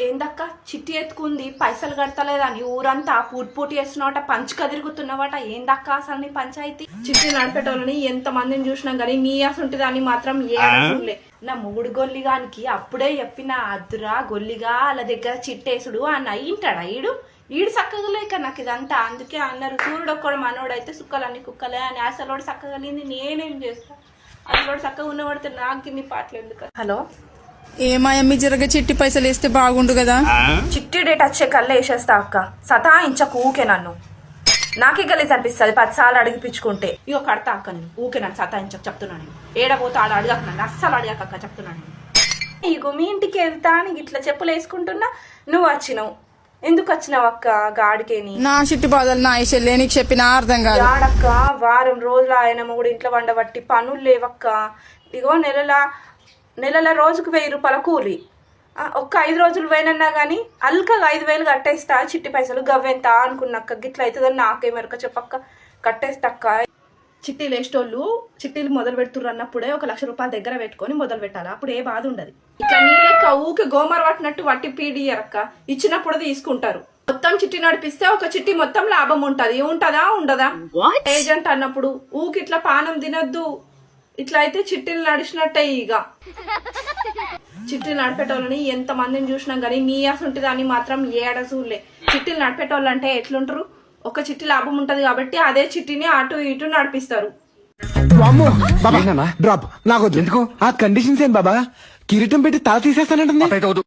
ఏందక్క చిట్టి ఎత్తుకుంది పైసలు కడతలేదని ఊరంతా పూటి వేస్తున్నావట పంచి కదిరుగుతున్నావట. ఏందక్క అసలు నీ పంచాయతీ? చిట్టి నడిపేటోళ్ళని ఎంత మందిని చూసినాం కానీ నీ అసంటిదాన్ని మాత్రం ఏలే. నా మొగుడు గొల్లిగానికి అప్పుడే చెప్పిన అద్దురా గొల్లిగా వాళ్ళ దగ్గర చిట్టేసుడు అన్న ఇంటాడా ఈడు చక్కగా లేక నాకు ఇదంతా. అందుకే అన్నారు సూర్యుడు ఒక్కడు మనోడైతే సుక్కలన్నీ కుక్కలే అని. అసలు చక్కగలిగింది నేనేం చేస్తా? అసలు చక్కగా ఉన్నవాడితే నాకు ఇన్ని పాటలు ఎందుకు? హలో ఏమాయమ్మి జరగ చిట్టి పైసలు వేస్తే బాగుండు కదా. చిట్టి డేట్ వచ్చే కల్లా వేసేస్తా అక్క. సతాయించకు ఊకే నన్ను. నాకే గలీజ్ అనిపిస్తుంది 10 సార్లు అడిగిపించుకుంటే. ఇగో కడతా అక్క నేను ఊకే నన్ను సతాయించక చెప్తున్నాను. ఏడపోతే ఆడ అడగక నన్ను అస్సలు అడగక చెప్తున్నాను. ఇగో మీ ఇంటికి వెళ్తా అని ఇట్లా చెప్పులు వేసుకుంటున్నా నువ్వు వచ్చినావు. ఎందుకు వచ్చినావు అక్క గాడికేని? నా చిట్టి బాధలు నా ఇషల్లే నీకు చెప్పిన అర్థం కాదు. ఆడక్క వారం రోజులు ఆయన మొగుడు ఇంట్లో వండబట్టి పనులు లేవక్క. ఇగో నెలల రోజుకు 1000 రూపాయల కూలి. ఒక్క 5 రోజులు పోయినన్నా కానీ అల్కగా 5000 కట్టేస్తా. చిట్టి పైసలు గవ్వెంత అనుకున్నాక గిట్ల అవుతుందని నాకేమెరక చెప్పక్క. కట్టేస్తక్క. చిట్టీలు వేసేటోళ్ళు చిట్టీలు మొదలు పెడుతుర్రు అన్నప్పుడే 1 లక్ష రూపాయల దగ్గర పెట్టుకొని మొదలు పెట్టాలి. అప్పుడు ఏ బాధ ఉండదు. ఇట్లా నీ లెక్క ఊకి గోమర పట్టినట్టు వట్టి పీడియరక్క. ఇచ్చినప్పుడు తీసుకుంటారు. మొత్తం చిట్టి నడిపిస్తే ఒక చిట్టి మొత్తం లాభం ఉంటది. ఉంటదా ఉండదా? ఏజెంట్ అన్నప్పుడు ఊకి ఇట్లా పానం తినద్దు. ఇట్లా అయితే చిట్టీలు నడిచినట్టే. ఇక చిట్టీలు నడిపేటోళ్ళని ఎంత మందిని చూసినాం కానీ నీ అసంటిదాన్ని మాత్రం ఏడ చూడలే. చిట్టీలు నడిపేటోళ్ళు అంటే ఎట్లుంటారు? ఒక చిట్టి లాభం ఉంటది కాబట్టి అదే చిట్టిని అటు ఇటు నడిపిస్తారు. డ్రాప్ నాకు ఎందుకు ఆ కండిషన్స్ ఏం బాబా? కిరీటం పెట్టి తల తీసేస్తానంటుంది.